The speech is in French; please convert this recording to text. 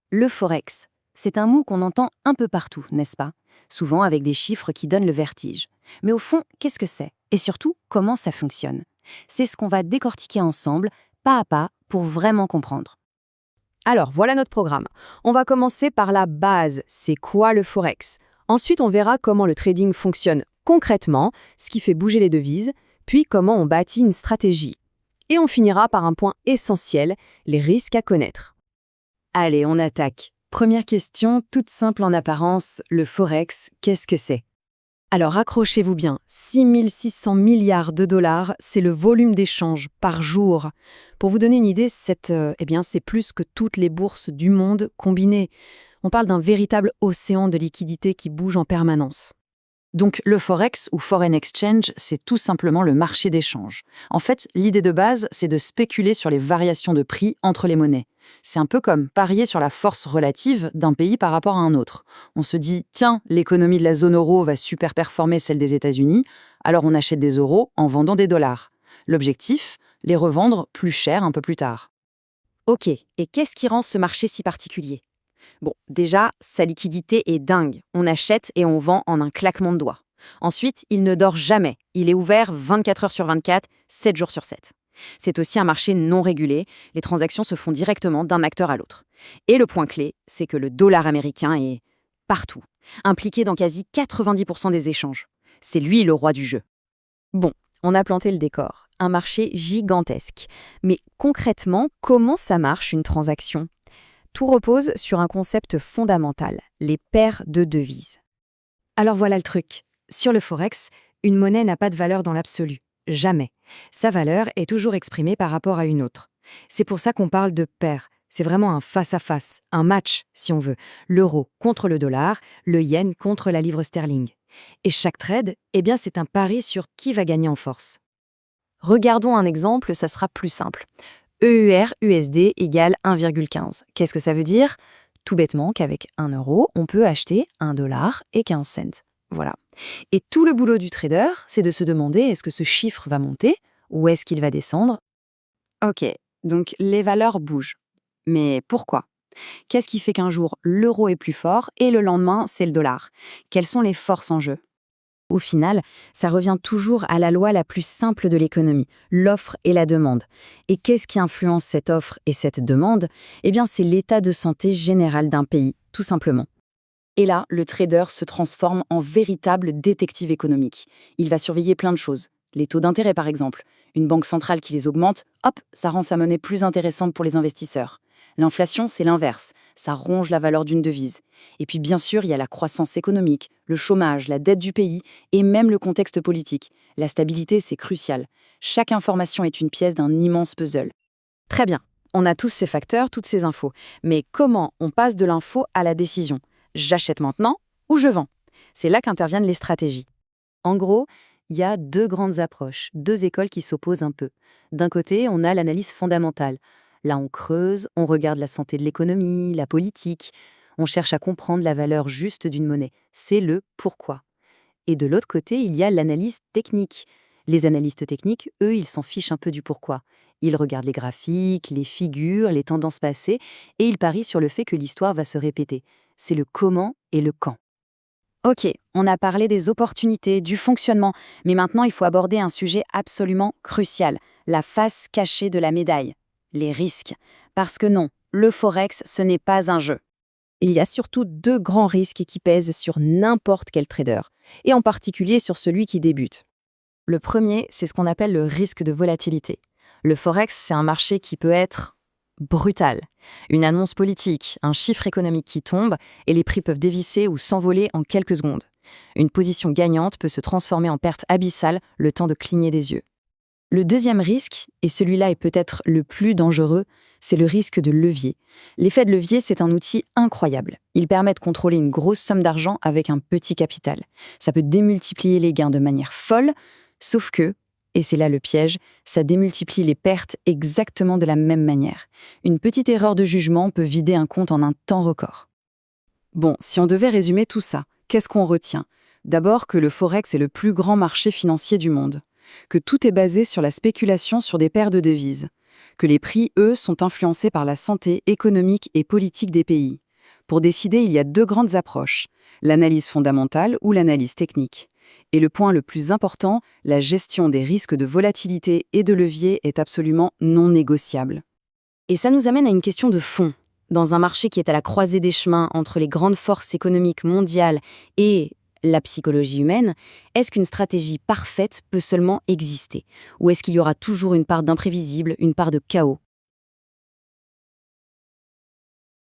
Le forex, c'est un mot qu'on entend un peu partout, n'est-ce pas? Souvent avec des chiffres qui donnent le vertige. Mais au fond, qu'est-ce que c'est? Et surtout, comment ça fonctionne? C'est ce qu'on va décortiquer ensemble, pas à pas, pour vraiment comprendre. Alors, voilà notre programme. On va commencer par la base, c'est quoi le forex? Ensuite, on verra comment le trading fonctionne concrètement, ce qui fait bouger les devises, puis comment on bâtit une stratégie. Et on finira par un point essentiel, les risques à connaître. Allez, on attaque. Première question, toute simple en apparence, le forex, qu'est-ce que c'est? Alors accrochez-vous bien, 6 600 milliards de dollars, c'est le volume d'échange par jour. Pour vous donner une idée, c'est plus que toutes les bourses du monde combinées. On parle d'un véritable océan de liquidités qui bouge en permanence. Donc le forex ou foreign exchange, c'est tout simplement le marché d'échange. En fait, l'idée de base, c'est de spéculer sur les variations de prix entre les monnaies. C'est un peu comme parier sur la force relative d'un pays par rapport à un autre. On se dit, tiens, l'économie de la zone euro va super performer celle des États-Unis, alors on achète des euros en vendant des dollars. L'objectif, les revendre plus cher un peu plus tard. Ok, et qu'est-ce qui rend ce marché si particulier? Bon, déjà, sa liquidité est dingue. On achète et on vend en un claquement de doigts. Ensuite, il ne dort jamais. Il est ouvert 24 heures sur 24, 7 jours sur 7. C'est aussi un marché non régulé. Les transactions se font directement d'un acteur à l'autre. Et le point clé, c'est que le dollar américain est partout, impliqué dans quasi 90% des échanges. C'est lui le roi du jeu. Bon, on a planté le décor. Un marché gigantesque. Mais concrètement, comment ça marche une transaction? Tout repose sur un concept fondamental, les paires de devises. Alors voilà le truc. Sur le forex, une monnaie n'a pas de valeur dans l'absolu. Jamais. Sa valeur est toujours exprimée par rapport à une autre. C'est pour ça qu'on parle de paire. C'est vraiment un face-à-face, un match, si on veut. L'euro contre le dollar, le yen contre la livre sterling. Et chaque trade, c'est un pari sur qui va gagner en force. Regardons un exemple, ça sera plus simple. EUR-USD égale 1,15. Qu'est-ce que ça veut dire? Tout bêtement qu'avec 1 euro, on peut acheter 1 dollar et 15 cents. Voilà. Et tout le boulot du trader, c'est de se demander est-ce que ce chiffre va monter ou est-ce qu'il va descendre? Ok, donc les valeurs bougent. Mais pourquoi? Qu'est-ce qui fait qu'un jour l'euro est plus fort et le lendemain c'est le dollar? Quelles sont les forces en jeu? Au final, ça revient toujours à la loi la plus simple de l'économie, l'offre et la demande. Et qu'est-ce qui influence cette offre et cette demande? C'est l'état de santé général d'un pays, tout simplement. Et là, le trader se transforme en véritable détective économique. Il va surveiller plein de choses. Les taux d'intérêt, par exemple. Une banque centrale qui les augmente, hop, ça rend sa monnaie plus intéressante pour les investisseurs. L'inflation, c'est l'inverse. Ça ronge la valeur d'une devise. Et puis, bien sûr, il y a la croissance économique, le chômage, la dette du pays et même le contexte politique. La stabilité, c'est crucial. Chaque information est une pièce d'un immense puzzle. Très bien, on a tous ces facteurs, toutes ces infos. Mais comment on passe de l'info à la décision? J'achète maintenant ou je vends? C'est là qu'interviennent les stratégies. En gros, il y a deux grandes approches, deux écoles qui s'opposent un peu. D'un côté, on a l'analyse fondamentale. Là, on creuse, on regarde la santé de l'économie, la politique. On cherche à comprendre la valeur juste d'une monnaie. C'est le pourquoi. Et de l'autre côté, il y a l'analyse technique. Les analystes techniques, eux, ils s'en fichent un peu du pourquoi. Ils regardent les graphiques, les figures, les tendances passées, et ils parient sur le fait que l'histoire va se répéter. C'est le comment et le quand. Ok, on a parlé des opportunités, du fonctionnement, mais maintenant il faut aborder un sujet absolument crucial, la face cachée de la médaille, les risques. Parce que non, le forex, ce n'est pas un jeu. Il y a surtout deux grands risques qui pèsent sur n'importe quel trader, et en particulier sur celui qui débute. Le premier, c'est ce qu'on appelle le risque de volatilité. Le forex, c'est un marché qui peut être brutal. Une annonce politique, un chiffre économique qui tombe, et les prix peuvent dévisser ou s'envoler en quelques secondes. Une position gagnante peut se transformer en perte abyssale le temps de cligner des yeux. Le deuxième risque, et celui-là est peut-être le plus dangereux, c'est le risque de levier. L'effet de levier, c'est un outil incroyable. Il permet de contrôler une grosse somme d'argent avec un petit capital. Ça peut démultiplier les gains de manière folle, sauf que, et c'est là le piège, ça démultiplie les pertes exactement de la même manière. Une petite erreur de jugement peut vider un compte en un temps record. Bon, si on devait résumer tout ça, qu'est-ce qu'on retient? D'abord que le forex est le plus grand marché financier du monde, que tout est basé sur la spéculation sur des paires de devises, que les prix, eux, sont influencés par la santé économique et politique des pays. Pour décider, il y a deux grandes approches, l'analyse fondamentale ou l'analyse technique. Et le point le plus important, la gestion des risques de volatilité et de levier est absolument non négociable. Et ça nous amène à une question de fond. Dans un marché qui est à la croisée des chemins entre les grandes forces économiques mondiales et la psychologie humaine, est-ce qu'une stratégie parfaite peut seulement exister? Ou est-ce qu'il y aura toujours une part d'imprévisible, une part de chaos?